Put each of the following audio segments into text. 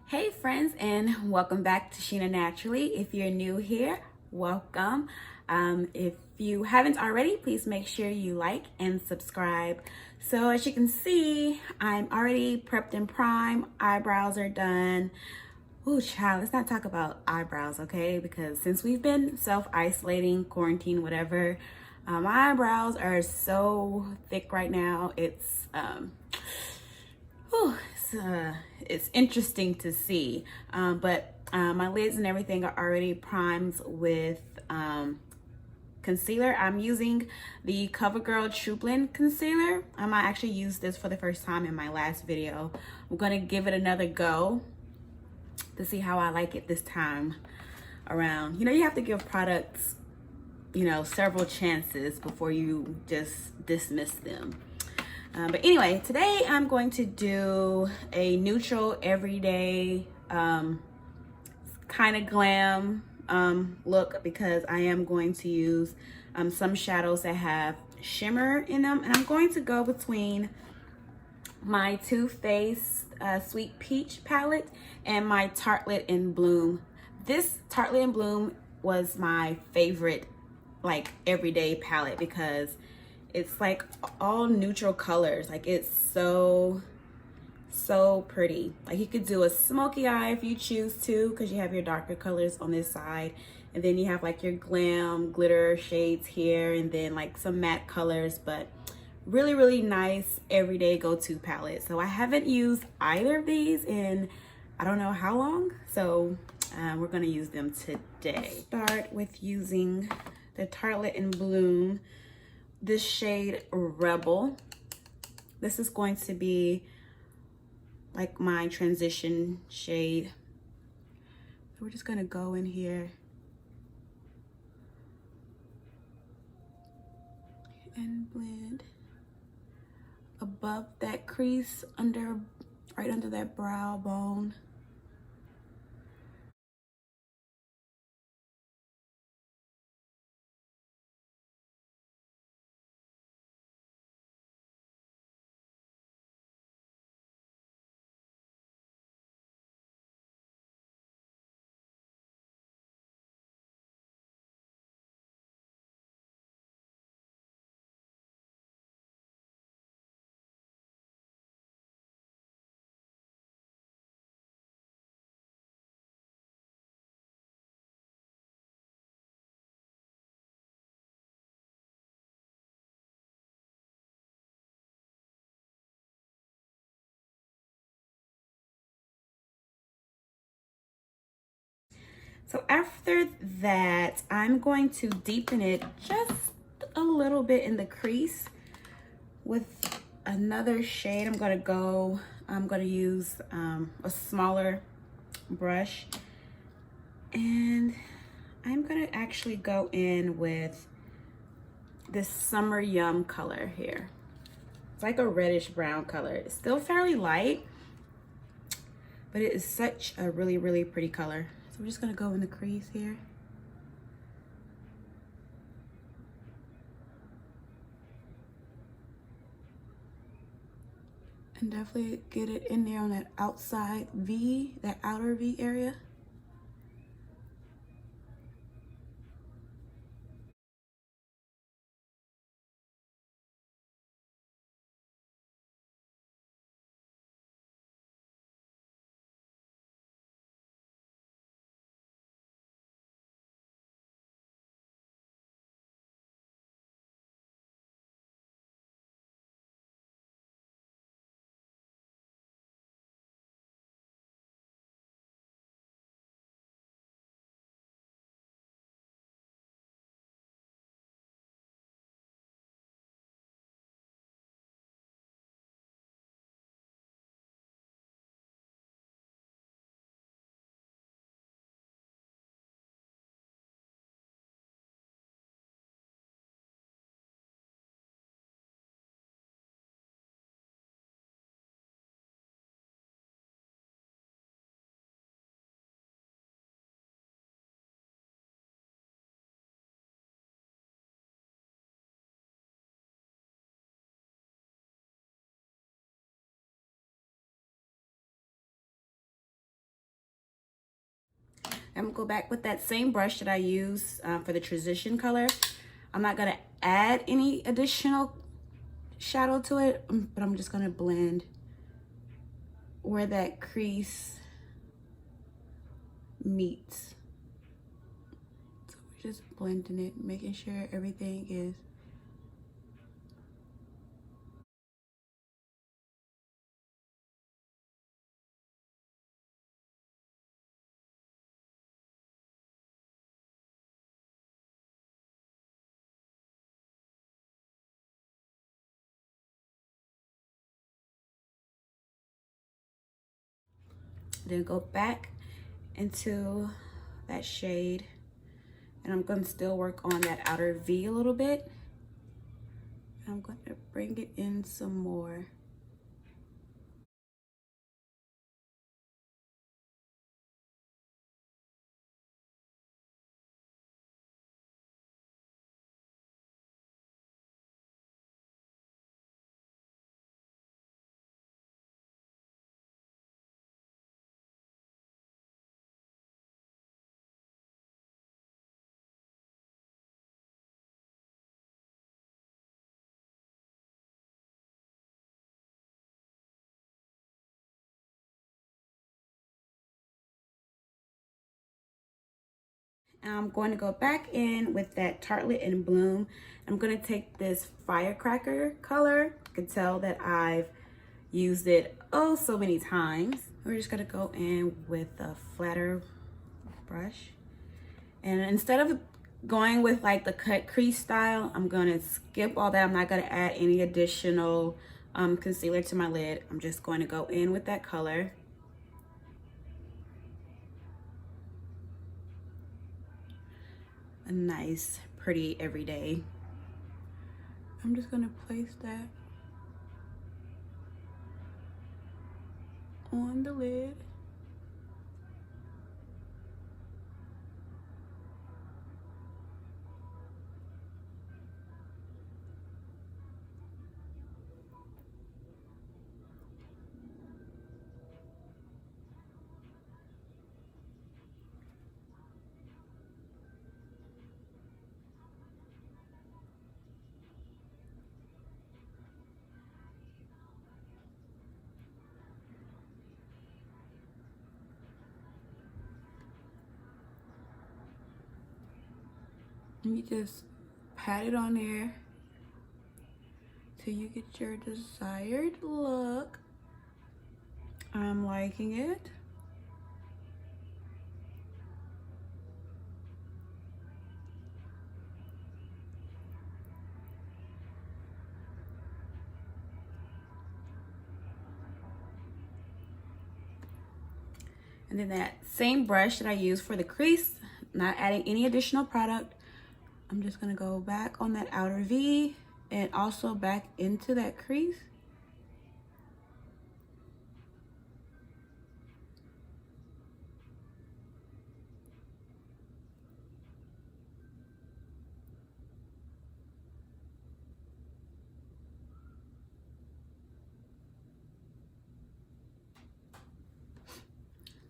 Hey friends, and welcome back to Sheena Naturally. If you're new here, welcome. If you haven't already, please make sure you like and subscribe. So as you can see, I'm already prepped and primed. Eyebrows are done. Ooh, child, let's not talk about eyebrows, okay? Because since we've been self-isolating, quarantine, whatever, my eyebrows are so thick right now. Whew, it's interesting to see, but my lids and everything are already primed with concealer. I'm using the Covergirl Trublend concealer. I actually used this for the first time in my last video. I'm gonna give it another go to see how I like it this time around. You know, you have to give products, several chances before you just dismiss them. But anyway, today I'm going to do a neutral, everyday, kind of glam look, because I am going to use some shadows that have shimmer in them. And I'm going to go between my Too Faced Sweet Peach palette and my Tartelette in Bloom. This Tartelette in Bloom was my favorite, like, everyday palette because it's like all neutral colors. Like, it's so pretty. Like, you could do a smoky eye if you choose to, because you have your darker colors on this side, and then you have like your glam glitter shades here, and then like some matte colors. But really nice everyday go-to palette. So I haven't used either of these in I don't know how long, so we're gonna use them today. Start with using the Tartelette in Bloom, this shade Rebel. This is going to be like my transition shade. So we're just gonna go in here and blend above that crease, right under that brow bone. So after that, I'm going to deepen it just a little bit in the crease with another shade. I'm gonna use a smaller brush, and I'm gonna actually go in with this Summer Yum color here. It's like a reddish brown color. It's still fairly light, but it is such a really pretty color. So we're just gonna go in the crease here. And definitely get it in there on that outside V, that outer V area. I'm gonna go back with that same brush that I used for the transition color. I'm not gonna add any additional shadow to it, but I'm just gonna blend where that crease meets. So we're just blending it, making sure everything is then go back into that shade, and I'm going to still work on that outer V a little bit. I'm going to bring it in some more. I'm going to go back in with that Tartelette in Bloom. I'm going to take this Firecracker color. You can tell that I've used it oh so many times. We're just going to go in with a flatter brush. And instead of going with like the cut crease style, I'm going to skip all that. I'm not going to add any additional concealer to my lid. I'm just going to go in with that color. A nice, pretty everyday. I'm just gonna place that on the lid. And you just pat it on there till you get your desired look. I'm liking it. And then that same brush that I used for the crease, not adding any additional product, I'm just gonna go back on that outer V and also back into that crease.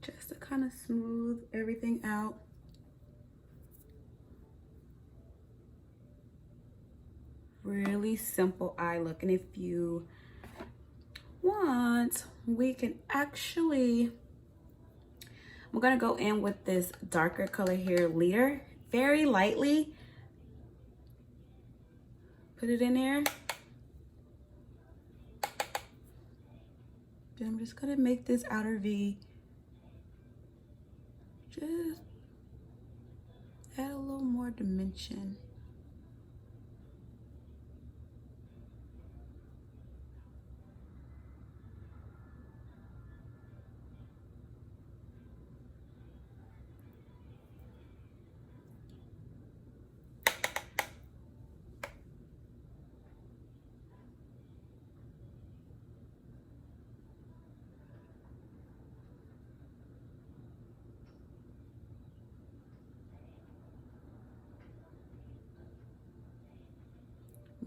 Just to kind of smooth everything out. Really simple eye look. And if you want, we can actually, I'm gonna go in with this darker color here, Leader, very lightly. Put it in there. Then I'm just gonna make this outer V just add a little more dimension.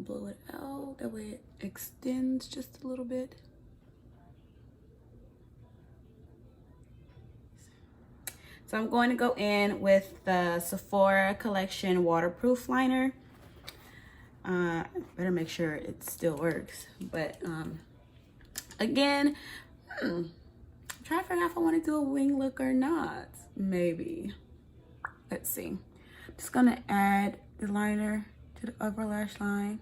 Blow it out, that way it extends just a little bit. So I'm going to go in with the Sephora Collection Waterproof Liner. Better make sure it still works. But again, I'm trying to figure out if I want to do a wing look or not. Maybe. Let's see. I'm just going to add the liner to the upper lash line.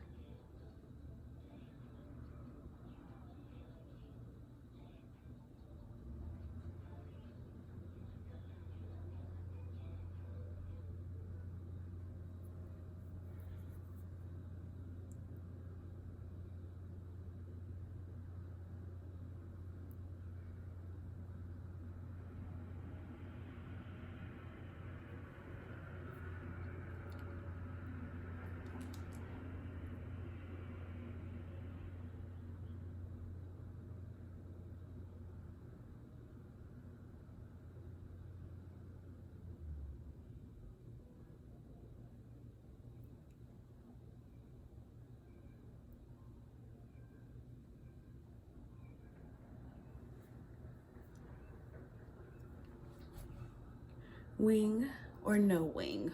Wing or no wing?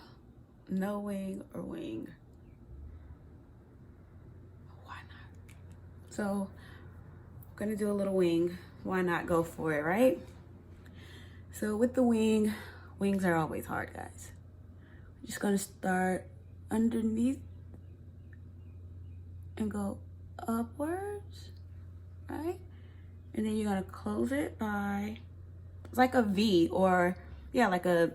No wing or wing? Why not? So I'm gonna do a little wing. Why not go for it, right? So with the wing, wings are always hard, guys. I'm just gonna start underneath and go upwards, right? And then you're gonna close it by, it's like a V, or yeah, like a,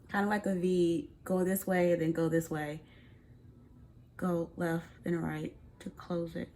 kind of like a V. Go this way, then go this way. Go left and right to close it.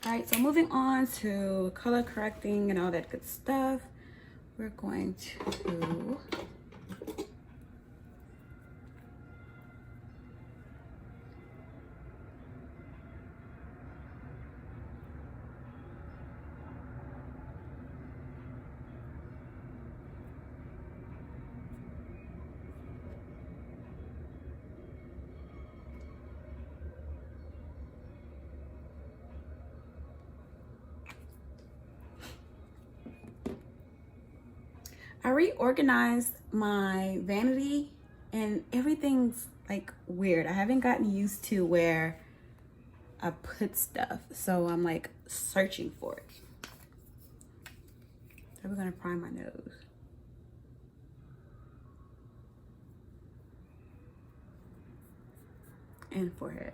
All right, so moving on to color correcting and all that good stuff, we're going to I reorganized my vanity and everything's like weird. I haven't gotten used to where I put stuff, so I'm like searching for it. So we're gonna prime my nose. And forehead.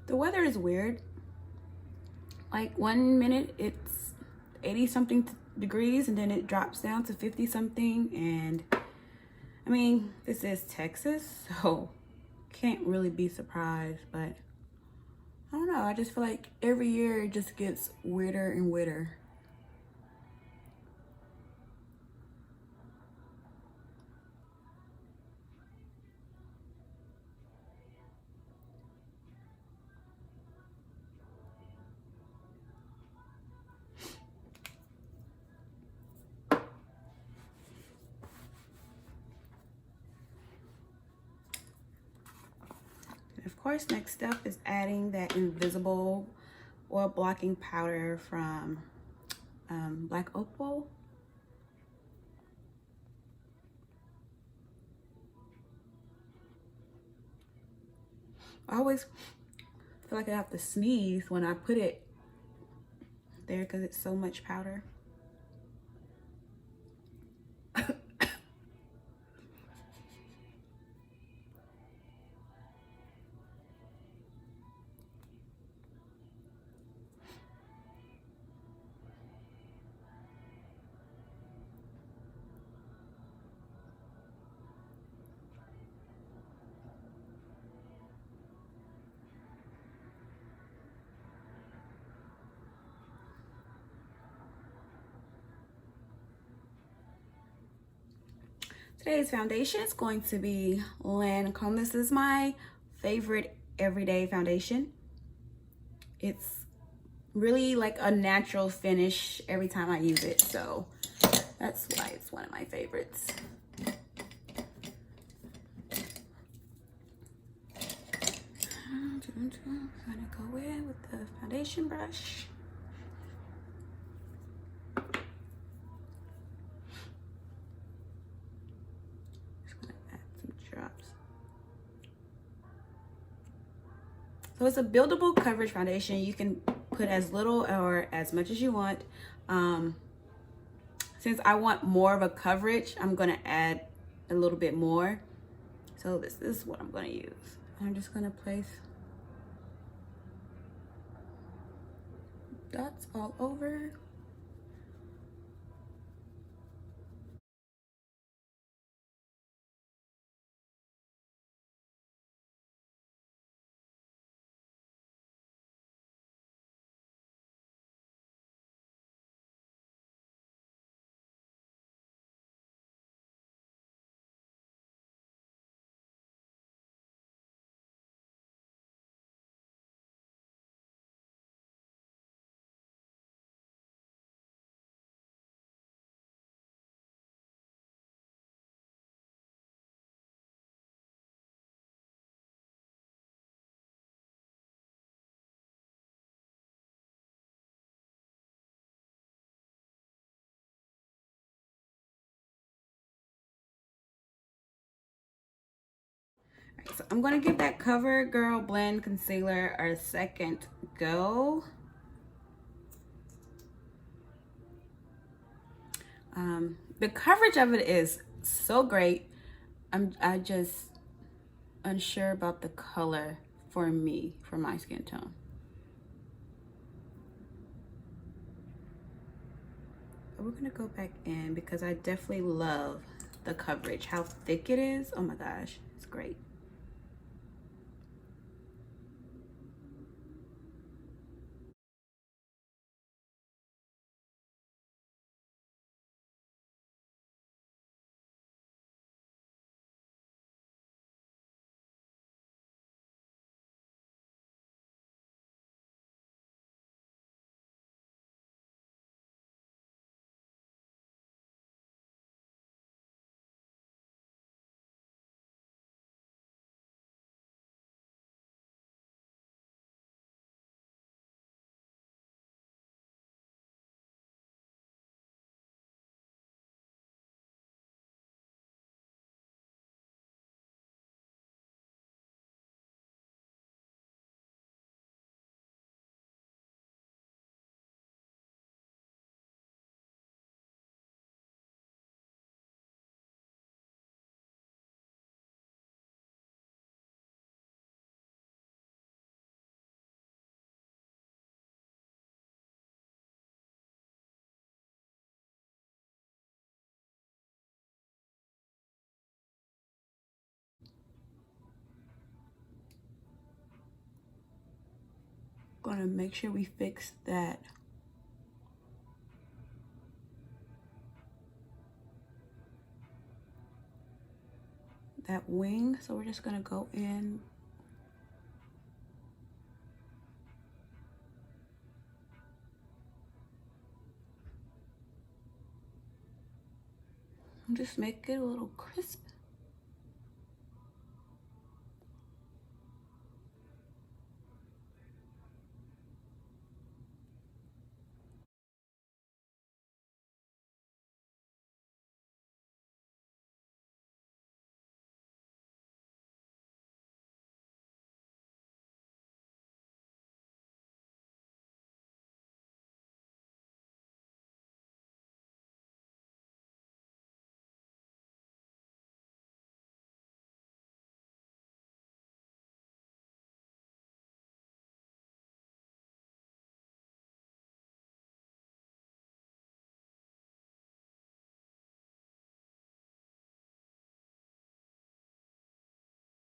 The weather is weird. Like 1 minute it's 80 something degrees and then it drops down to 50 something. And I mean, this is Texas, so can't really be surprised, but I don't know. I just feel like every year it just gets weirder and weirder. Of course, next step is adding that invisible oil blocking powder from Black Opal. I always feel like I have to sneeze when I put it there because it's so much powder. Today's foundation is going to be Lancome. This is my favorite everyday foundation. It's really like a natural finish every time I use it, so that's why it's one of my favorites. I'm gonna go in with the foundation brush. So it's a buildable coverage foundation. You can put as little or as much as you want. Since I want more of a coverage, I'm gonna add a little bit more. So this is what I'm gonna use. I'm just gonna place dots all over. So I'm gonna give that Covergirl Blend Concealer a second go. The coverage of it is so great. I just unsure about the color for me, for my skin tone. But we're gonna go back in because I definitely love the coverage, how thick it is. Oh my gosh, it's great. Gonna make sure we fix that wing. So we're just gonna go in. And just make it a little crisp.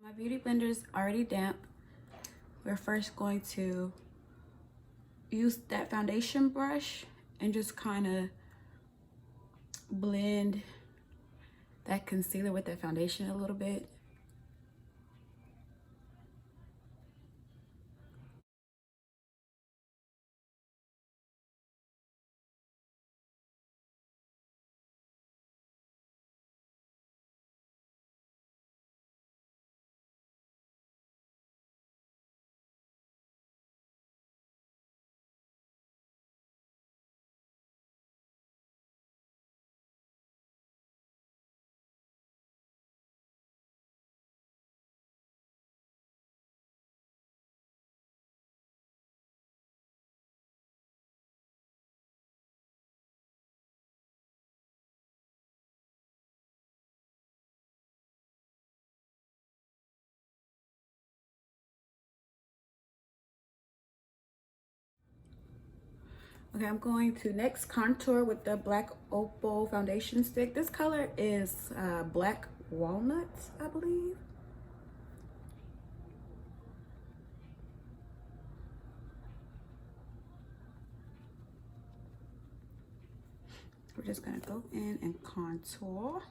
My beauty blender is already damp. We're first going to use that foundation brush and just kind of blend that concealer with that foundation a little bit. Okay, I'm going to next contour with the Black Opal foundation stick. This color is Black Walnuts, I believe. We're just gonna go in and contour.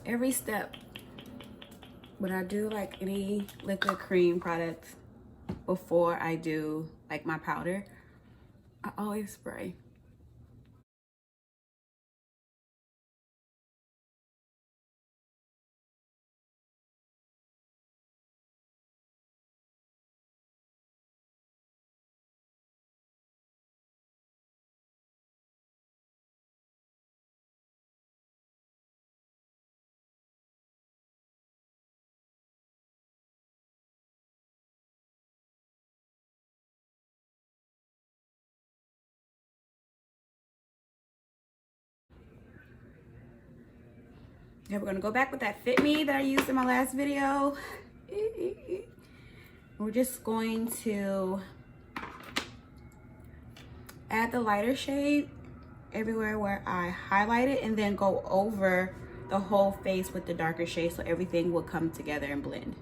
Every step when I do like any liquid cream products, before I do like my powder, I always spray. Yeah, we're gonna go back with that Fit Me that I used in my last video. We're just going to add the lighter shade everywhere where I highlight it, and then go over the whole face with the darker shade so everything will come together and blend.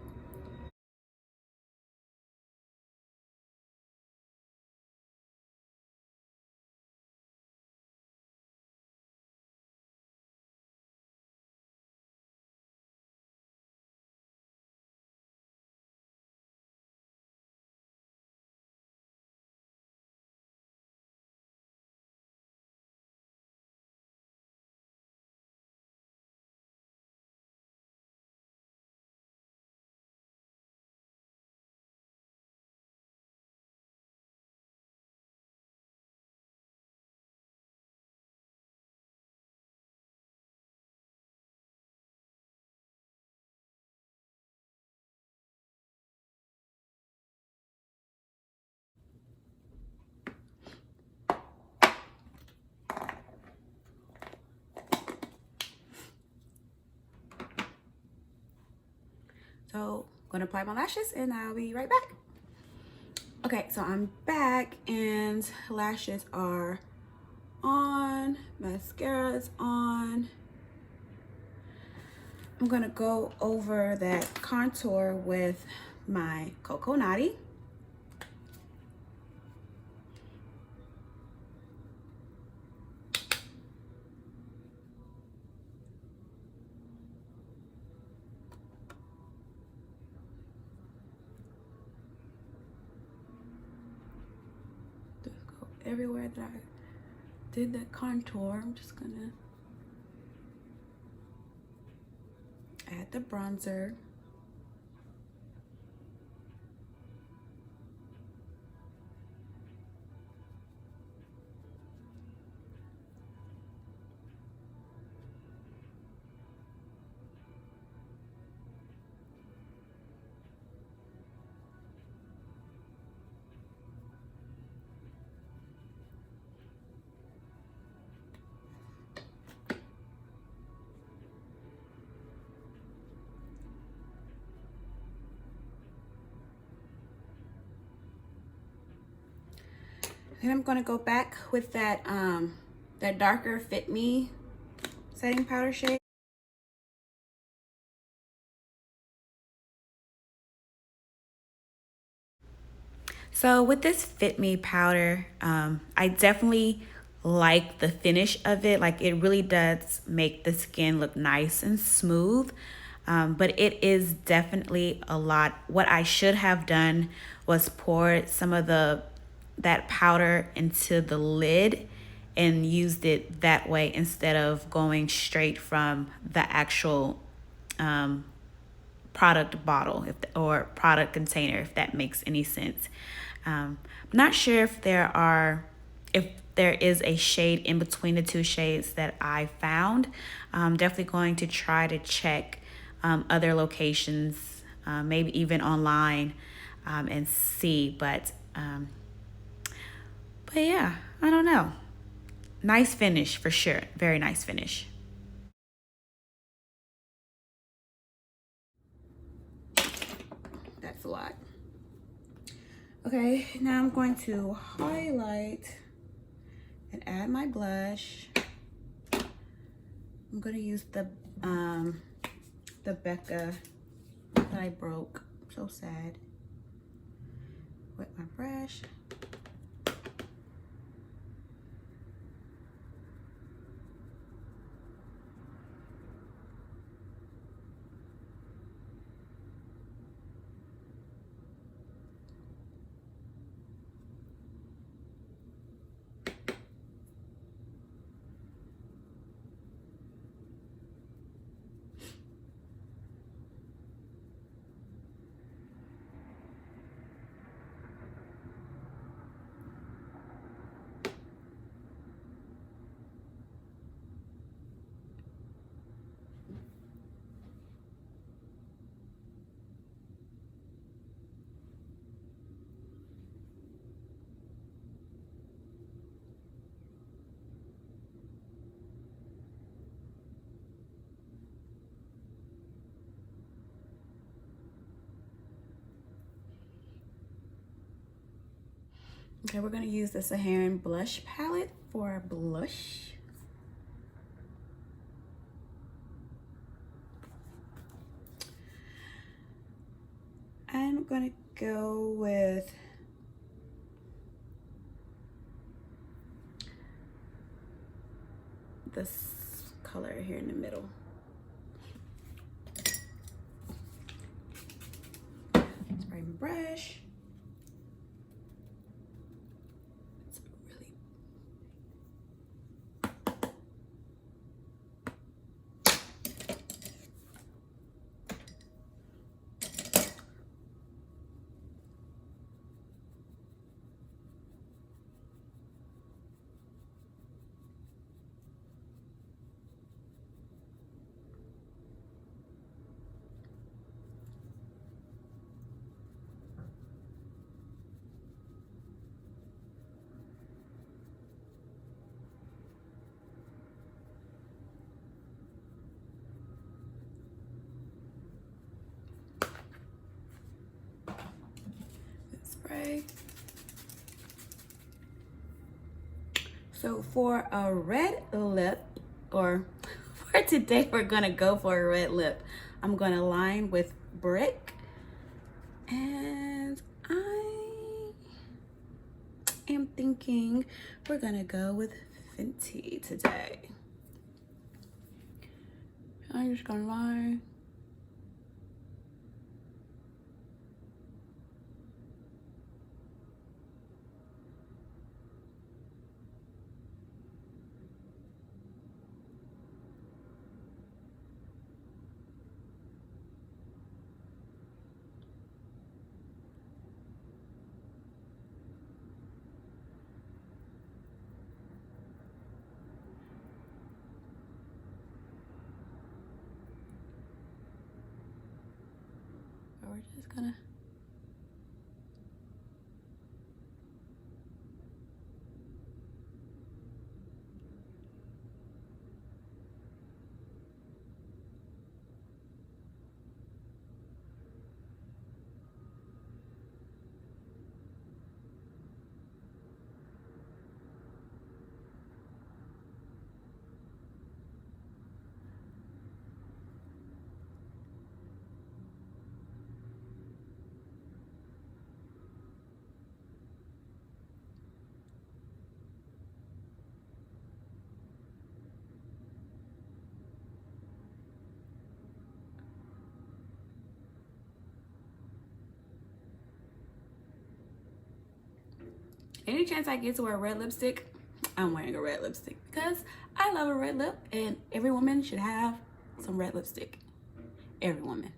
So I'm gonna apply my lashes and I'll be right back. Okay, so I'm back and lashes are on, mascara is on. I'm gonna go over that contour with my Coco Naughty. Just go everywhere that I did that contour. I'm just gonna add the bronzer. Then I'm gonna go back with that that darker Fit Me setting powder shade. So with this Fit Me powder, I definitely like the finish of it. Like, it really does make the skin look nice and smooth. But it is definitely a lot. What I should have done was pour some of that powder into the lid and used it that way instead of going straight from the actual product bottle or product container, if that makes any sense. I'm not sure if there is a shade in between the two shades that I found. I'm definitely going to try to check other locations, maybe even online, and see. But yeah, I don't know. Nice finish for sure. Very nice finish. That's a lot. Okay, now I'm going to highlight and add my blush. I'm gonna use the Becca that I broke. So sad. Wet my brush. Okay, we're gonna use the Saharan blush palette for our blush. I'm gonna go with this color here in the middle. Spray my brush. So for a red lip, or for today, we're gonna go for a red lip. I'm gonna line with Brick, and I am thinking we're gonna go with Fenty today. I'm just gonna line. We're just gonna any chance I get to wear red lipstick, I'm wearing a red lipstick because I love a red lip, and every woman should have some red lipstick. Every woman.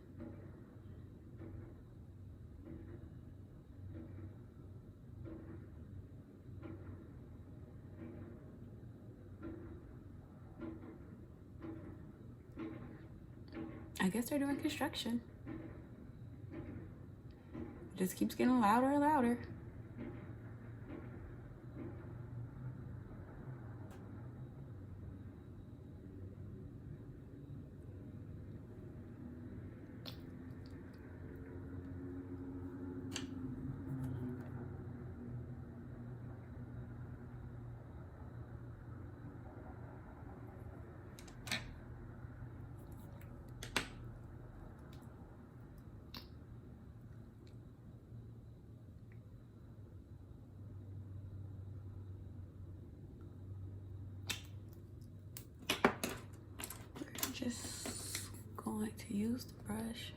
I guess they're doing construction. It just keeps getting louder and louder. Just going to use the brush.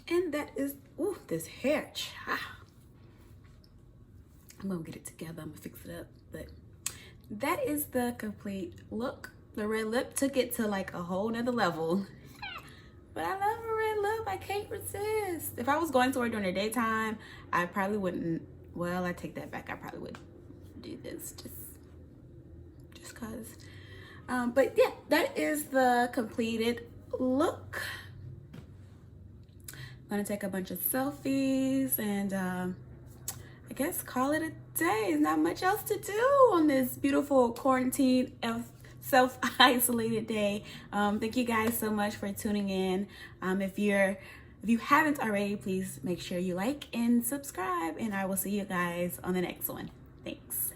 And that is, ooh, this hair, child. I'm gonna get it together, I'm gonna fix it up, but that is the complete look. The red lip took it to like a whole nother level. But I love a red lip, I can't resist. If I was going to work during the daytime, I probably wouldn't, well, I take that back. I probably would do this just cause. But yeah, that is the completed look. I'm gonna take a bunch of selfies and I guess call it a day. There's not much else to do on this beautiful quarantine self-isolated day. Thank you guys so much for tuning in. If you haven't already, please make sure you like and subscribe, and I will see you guys on the next one. Thanks.